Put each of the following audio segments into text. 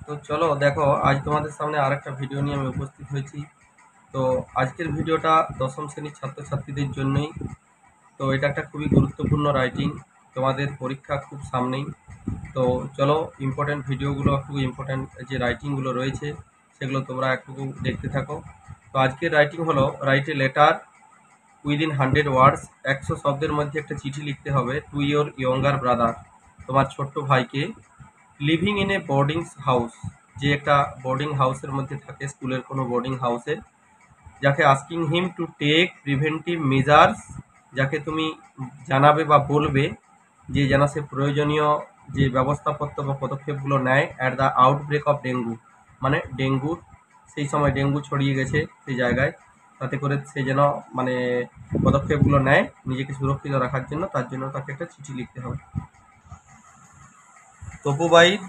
তো চলো দেখো, আজ তোমাদের সামনে আরেকটা ভিডিও নিয়ে আমি উপস্থিত হয়েছি। তো আজকের ভিডিওটা দশম শ্রেণীর ছাত্রছাত্রীদের জন্যই। তো এটা একটা খুবই গুরুত্বপূর্ণ রাইটিং, তোমাদের পরীক্ষা খুব সামনেই। তো চলো, ইম্পর্ট্যান্ট ভিডিওগুলো, একটু ইম্পর্ট্যান্ট যে রাইটিংগুলো রয়েছে সেগুলো তোমরা একটু দেখতে থাকো। তো আজকের রাইটিং হলো রাইট এ লেটার উইদিন 100 ওয়ার্ডস। 100 শব্দের মধ্যে একটা চিঠি লিখতে হবে টু ইয়োর ইয়ঙ্গার ব্রাদার, তোমার ছোট্ট ভাইকে। Living in a boarding house, যে একটা বোর্ডিং হাউসের মধ্যে থাকে, স্কুলের কোনো বোর্ডিং হাউসে। যাকে asking him to take preventive measures, যাকে তুমি জানাবে বা বলবে যে যেন সে প্রয়োজনীয় যে ব্যবস্থাপত্র বা পদক্ষেপগুলো নেয় at the outbreak of dengue, মানে ডেঙ্গুর সেই সময় ডেঙ্গু ছড়িয়ে গেছে সেই জায়গায়, তাতে করে সে যেন মানে পদক্ষেপগুলো নেয় নিজেকে সুরক্ষিত রাখার জন্য। তার জন্য তাকে একটা চিঠি লিখতে হবে। তপুবাইদ,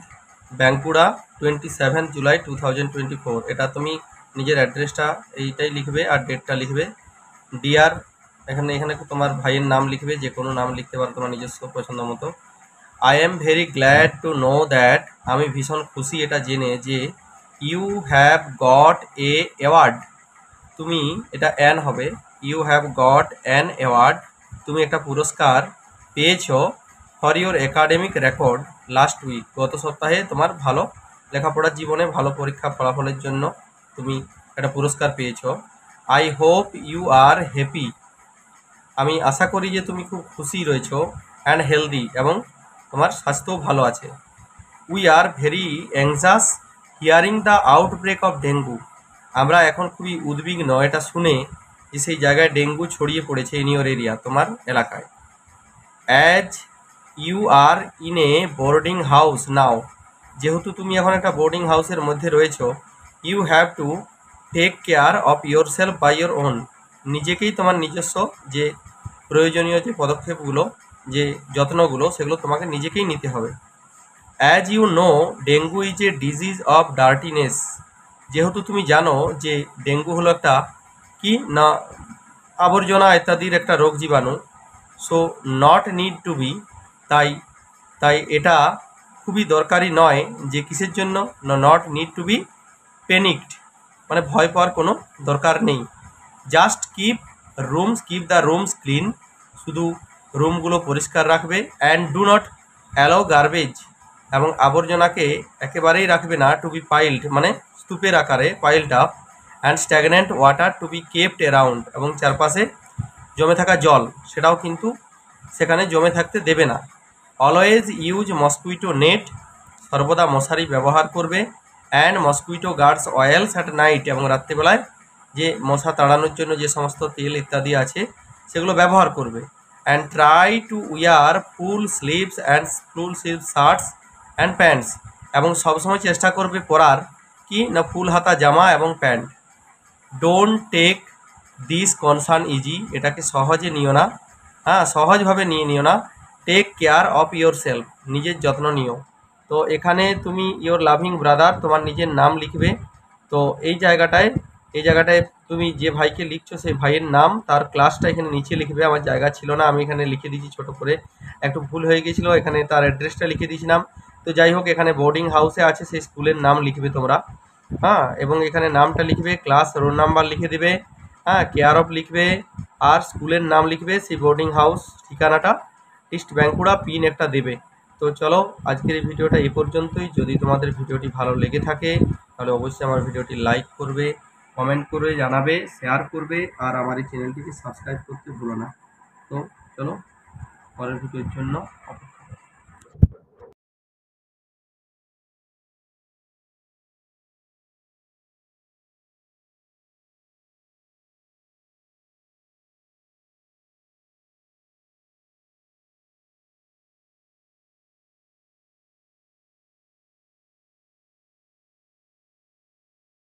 বাঁকুড়া, 27 জুলাই 2024। এটা তুমি নিজের অ্যাড্রেসটা এইটাই লিখবে আর ডেটটা লিখবে। ডিয়ার, এখানে এখানে তোমার ভাইয়ের নাম লিখবে, যে কোনো নাম লিখতে পারো তোমার নিজস্ব পছন্দ মতো। I am very glad to know that, আমি ভীষণ খুশি এটা জেনে যে, you have got a award, তুমি, এটা অ্যান হবে, you have got an award, তুমি একটা পুরস্কার পেয়েছো for your academic record last week, গত সপ্তাহে তোমার ভালো লেখাপড়ার জীবনে ভালো পরীক্ষা ফলাফলের জন্য তুমি একটা পুরস্কার পেয়েছো। I hope you are happy, আমি আশা করি যে তুমি খুব খুশি রয়েছো। অ্যান্ড হেলদি, এবং তোমার স্বাস্থ্যও ভালো আছে। We are very anxious hearing the outbreak of dengue, আমরা এখন খুবই উদ্বিগ্ন এটা শুনে যে সেই জায়গায় ডেঙ্গু ছড়িয়ে পড়েছে ইন ইউর এরিয়া, তোমার এলাকায়। As you are in a boarding house now, যেহেতু তুমি এখন একটা বোর্ডিং হাউসের মধ্যে রয়েছো, you have to take care of yourself by your own, নিজেকেই তোমার নিজস্ব যে প্রয়োজনীয় যে পদক্ষেপগুলো, যে যত্নগুলো, সেগুলো তোমাকে নিজেকেই নিতে হবে। As you know dengue is a disease of dirtiness, যেহেতু তুমি জানো যে ডেঙ্গু হলো একটা কি না আবর্জনা ইত্যাদির একটা রোগ জীবাণু। So not need to be, তাই তাই এটা খুবই দরকারি নয় যে কিসের জন্য না, not need to be panicked, মানে ভয় পাওয়ার কোনো দরকার নেই। Just keep the rooms clean, শুধু রুমগুলো পরিষ্কার রাখবে। And do not allow garbage, এবং আবর্জনাকে একেবারেই রাখবে না, টু বি পাইল্ড, মানে স্তূপের আকারে piled up. And stagnant water to be kept around, এবং চারপাশে জমে থাকা জল সেটাও কিন্তু সেখানে জমে থাকতে দেবে না। অলওয়েজ ইউজ মসকুইটো নেট, সর্বদা মশারি ব্যবহার করবে। And mosquito guards oils at night, এবং রাত্রিবেলায় যে মশা তাড়ানোর জন্য যে সমস্ত তেল ইত্যাদি আছে সেগুলো ব্যবহার করবে। And try to wear full sleeves shirts and pants, এবং সবসময় চেষ্টা করবে পরার কি না ফুল হাতা জামা এবং pant. Don't take this concern easy, এটাকে সহজে নিও না, হ্যাঁ সহজভাবে নিও না। Take care of yourself, নিজের যত্ন নিও। তো এখানে তুমি ইয়োর লাভিং ব্রাদার, তোমার নিজের নাম লিখবে। তো এই জায়গাটায় তুমি যে ভাইকে লিখছো সেই ভাইয়ের নাম, তার ক্লাসটা এখানে নিচে লিখবে। আমার জায়গা ছিল না, আমি এখানে লিখে দিয়েছি ছোট করে, একটু ভুল হয়ে গেছিলো, এখানে তার অ্যাড্রেসটা লিখে দিয়েছিলাম। তো যাই হোক, এখানে বোর্ডিং হাউসে আছে সেই স্কুলের নাম লিখবে তোমরা, হ্যাঁ, এবং এখানে নামটা লিখবে, ক্লাস রোল নাম্বার লিখে দেবে, হ্যাঁ, কেয়ার অফ লিখবে, আর স্কুলের নাম লিখবে, সেই বোর্ডিং হাউস ঠিকানাটা ইস্ট বাঁকুড়া, পিন একটা দেবে। তো চলো, আজকের এই ভিডিওটা এই পর্যন্তই। যদি তোমাদের ভিডিওটি ভালো লেগে থাকে তাহলে অবশ্যই আমার ভিডিওটি লাইক করবে, কমেন্ট করবে, জানাবে, শেয়ার করবে, আর আমার এই চ্যানেলটিকে সাবস্ক্রাইব করতে ভুলো না। তো চলো, পরের ভিডিওর জন্য অপেক্ষা